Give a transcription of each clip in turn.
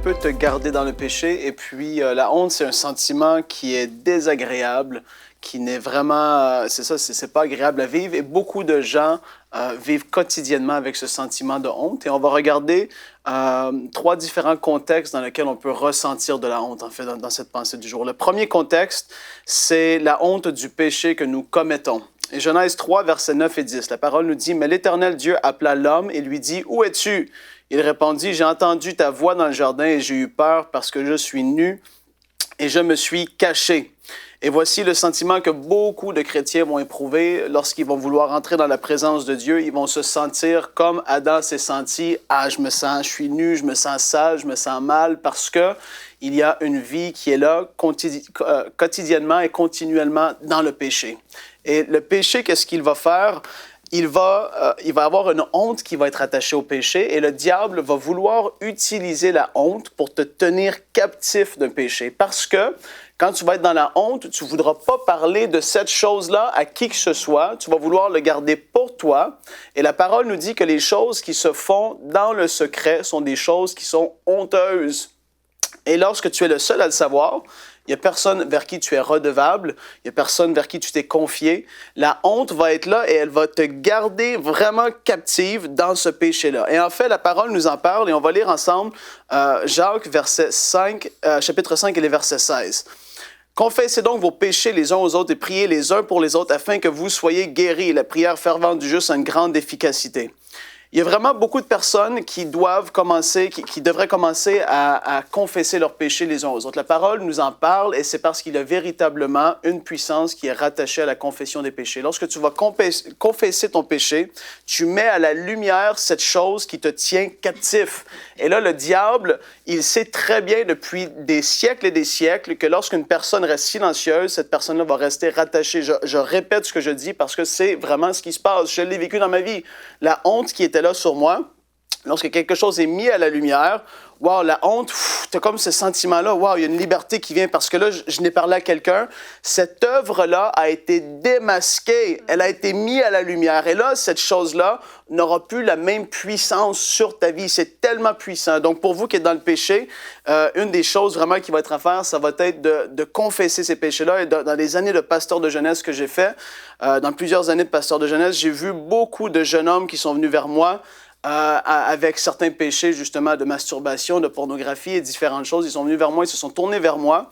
peut te garder dans le péché. Et puis, la honte, c'est un sentiment qui est désagréable, qui n'est vraiment, c'est ça, c'est pas agréable à vivre. Et beaucoup de gens vivent quotidiennement avec ce sentiment de honte. Et on va regarder trois différents contextes dans lesquels on peut ressentir de la honte, en fait, dans cette pensée du jour. Le premier contexte, c'est la honte du péché que nous commettons. Et Genèse 3, versets 9 et 10, la parole nous dit « Mais l'Éternel Dieu appela l'homme et lui dit, « Où es-tu? » Il répondit, « J'ai entendu ta voix dans le jardin et j'ai eu peur parce que je suis nu et je me suis caché. » Et voici le sentiment que beaucoup de chrétiens vont éprouver lorsqu'ils vont vouloir entrer dans la présence de Dieu. Ils vont se sentir comme Adam s'est senti. « Ah, je suis nu, je me sens sale, je me sens mal parce que il y a une vie qui est là quotidiennement et continuellement dans le péché. » Et le péché, qu'est-ce qu'il va faire? Il va avoir une honte qui va être attachée au péché et le diable va vouloir utiliser la honte pour te tenir captif d'un péché. Parce que quand tu vas être dans la honte, tu ne voudras pas parler de cette chose-là à qui que ce soit. Tu vas vouloir le garder pour toi. Et la parole nous dit que les choses qui se font dans le secret sont des choses qui sont honteuses. Et lorsque tu es le seul à le savoir, il n'y a personne vers qui tu es redevable, il n'y a personne vers qui tu t'es confié. La honte va être là et elle va te garder vraiment captive dans ce péché-là. Et en fait, la parole nous en parle et on va lire ensemble Jacques, chapitre 5 et les versets 16. « Confessez donc vos péchés les uns aux autres et priez les uns pour les autres afin que vous soyez guéris. La prière fervente du juste a une grande efficacité. » Il y a vraiment beaucoup de personnes qui devraient commencer à confesser leurs péchés les uns aux autres. La parole nous en parle et c'est parce qu'il y a véritablement une puissance qui est rattachée à la confession des péchés. Lorsque tu vas confesser ton péché, tu mets à la lumière cette chose qui te tient captif. Et là, le diable, il sait très bien depuis des siècles et des siècles que lorsqu'une personne reste silencieuse, cette personne-là va rester rattachée. Je répète ce que je dis parce que c'est vraiment ce qui se passe. Je l'ai vécu dans ma vie. La honte qui était là sur moi, lorsque quelque chose est mis à la lumière, wow, la honte, tu as comme ce sentiment-là, wow, il y a une liberté qui vient parce que là, je n'ai parlé à quelqu'un. Cette œuvre-là a été démasquée, elle a été mise à la lumière. Et là, cette chose-là n'aura plus la même puissance sur ta vie. C'est tellement puissant. Donc, pour vous qui êtes dans le péché, une des choses vraiment qui va être à faire, ça va être de confesser ces péchés-là. Et dans les années de pasteur de jeunesse que j'ai fait, dans plusieurs années de pasteur de jeunesse, j'ai vu beaucoup de jeunes hommes qui sont venus vers moi avec certains péchés, justement, de masturbation, de pornographie et différentes choses. Ils sont venus vers moi, ils se sont tournés vers moi.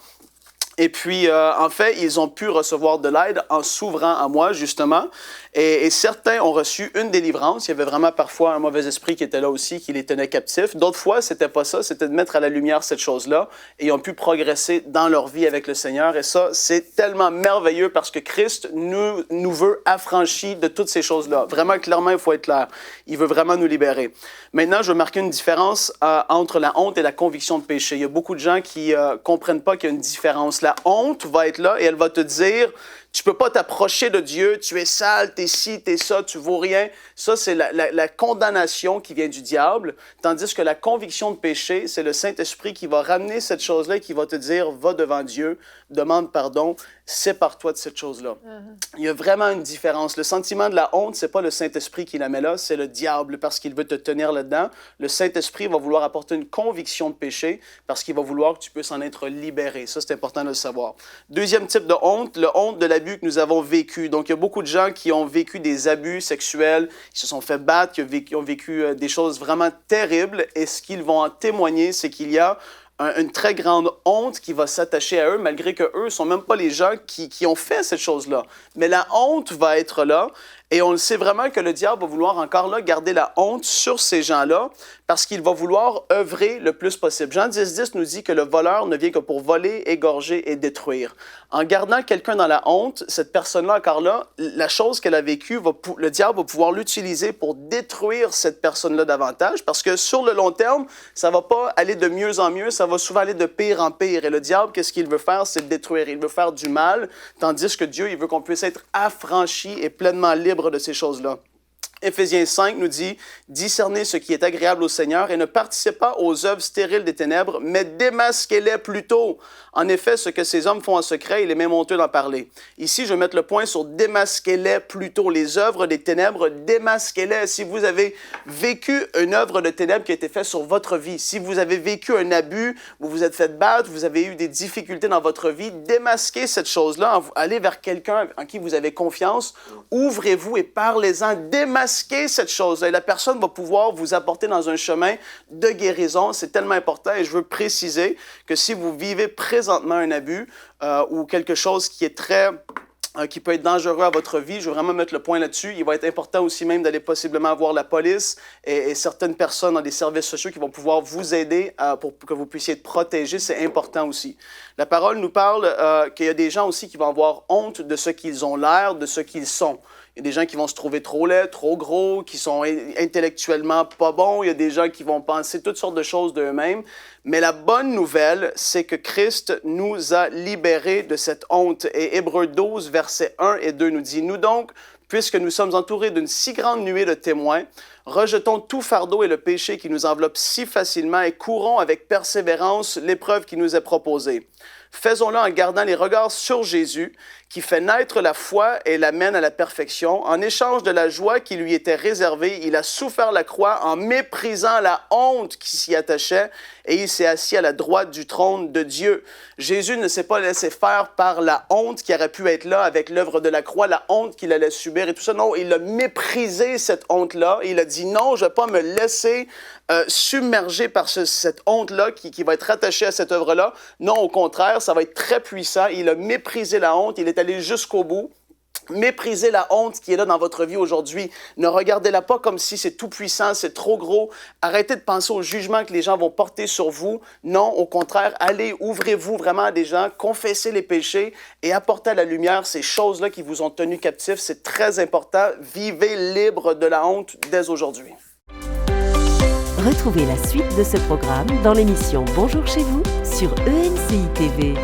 Et puis, en fait, ils ont pu recevoir de l'aide en s'ouvrant à moi, justement. Et certains ont reçu une délivrance. Il y avait vraiment parfois un mauvais esprit qui était là aussi, qui les tenait captifs. D'autres fois, c'était pas ça. C'était de mettre à la lumière cette chose-là. Et ils ont pu progresser dans leur vie avec le Seigneur. Et ça, c'est tellement merveilleux parce que Christ nous veut affranchis de toutes ces choses-là. Vraiment, clairement, il faut être clair. Il veut vraiment nous libérer. Maintenant, je veux marquer une différence entre la honte et la conviction de péché. Il y a beaucoup de gens qui comprennent pas qu'il y a une différence. La honte va être là et elle va te dire, tu peux pas t'approcher de Dieu, tu es sale, t'es ci, t'es ça, tu vaux rien. Ça, c'est la condamnation qui vient du diable, tandis que la conviction de péché, c'est le Saint-Esprit qui va ramener cette chose-là et qui va te dire, va devant Dieu, demande pardon, sépare-toi de cette chose-là. Il y a vraiment une différence. Le sentiment de la honte, c'est pas le Saint-Esprit qui la met là, c'est le diable parce qu'il veut te tenir là-dedans. Le Saint-Esprit va vouloir apporter une conviction de péché parce qu'il va vouloir que tu puisses en être libéré. Ça, c'est important de le savoir. Deuxième type de honte, le honte de l'abus que nous avons vécu. Donc, il y a beaucoup de gens qui ont vécu des abus sexuels, qui se sont fait battre, qui ont vécu des choses vraiment terribles. Et ce qu'ils vont en témoigner, c'est qu'il y a une très grande honte qui va s'attacher à eux, malgré qu'eux ne sont même pas les gens qui ont fait cette chose-là. Mais la honte va être là, et on le sait vraiment que le diable va vouloir encore là garder la honte sur ces gens-là, parce qu'il va vouloir œuvrer le plus possible. Jean 10,10 nous dit que le voleur ne vient que pour voler, égorger et détruire. En gardant quelqu'un dans la honte, cette personne-là, encore là, la chose qu'elle a vécue, le diable va pouvoir l'utiliser pour détruire cette personne-là davantage, parce que sur le long terme, ça ne va pas aller de mieux en mieux, ça va souvent aller de pire en pire. Et le diable, qu'est-ce qu'il veut faire? C'est détruire. Il veut faire du mal, tandis que Dieu, il veut qu'on puisse être affranchi et pleinement libre de ces choses-là. Éphésiens 5 nous dit « Discernez ce qui est agréable au Seigneur et ne participez pas aux œuvres stériles des ténèbres, mais démasquez-les plutôt. En effet, ce que ces hommes font en secret, il est même honteux d'en parler. » Ici, je vais mettre le point sur « démasquez-les plutôt ». Les œuvres des ténèbres, démasquez-les. Si vous avez vécu une œuvre de ténèbres qui a été faite sur votre vie, si vous avez vécu un abus, vous vous êtes fait battre, vous avez eu des difficultés dans votre vie, démasquez cette chose-là, allez vers quelqu'un en qui vous avez confiance, ouvrez-vous et parlez-en, démasquez cette chose-là. Et la personne va pouvoir vous apporter dans un chemin de guérison. C'est tellement important et je veux préciser que si vous vivez présentement un abus ou quelque chose qui est qui peut être dangereux à votre vie, je veux vraiment mettre le point là-dessus. Il va être important aussi même d'aller possiblement voir la police et certaines personnes dans des services sociaux qui vont pouvoir vous aider pour que vous puissiez être protégés. C'est important aussi. La parole nous parle qu'il y a des gens aussi qui vont avoir honte de ce qu'ils ont l'air, de ce qu'ils sont. Il y a des gens qui vont se trouver trop laids, trop gros, qui sont intellectuellement pas bons. Il y a des gens qui vont penser toutes sortes de choses d'eux-mêmes. Mais la bonne nouvelle, c'est que Christ nous a libérés de cette honte. Et Hébreux 12, versets 1 et 2 nous dit « Nous donc, puisque nous sommes entourés d'une si grande nuée de témoins, rejetons tout fardeau et le péché qui nous enveloppe si facilement et courons avec persévérance l'épreuve qui nous est proposée. Faisons-le en gardant les regards sur Jésus, qui fait naître la foi et l'amène à la perfection. En échange de la joie qui lui était réservée, il a souffert la croix en méprisant la honte qui s'y attachait et il s'est assis à la droite du trône de Dieu. » Jésus ne s'est pas laissé faire par la honte qui aurait pu être là avec l'œuvre de la croix, la honte qu'il allait subir et tout ça. Non, il a méprisé cette honte-là. Il a dit non, je ne vais pas me laisser submerger par cette honte-là qui va être rattachée à cette œuvre-là. Non, au contraire, ça va être très puissant. Il a méprisé la honte, il est allé jusqu'au bout. Méprisez la honte qui est là dans votre vie aujourd'hui. Ne regardez-la pas comme si c'est tout puissant, c'est trop gros. Arrêtez de penser au jugement que les gens vont porter sur vous. Non, au contraire, allez, ouvrez-vous vraiment à des gens, confessez les péchés et apportez à la lumière ces choses-là qui vous ont tenu captifs. C'est très important. Vivez libre de la honte dès aujourd'hui. Retrouvez la suite de ce programme dans l'émission Bonjour chez vous sur ENCI TV.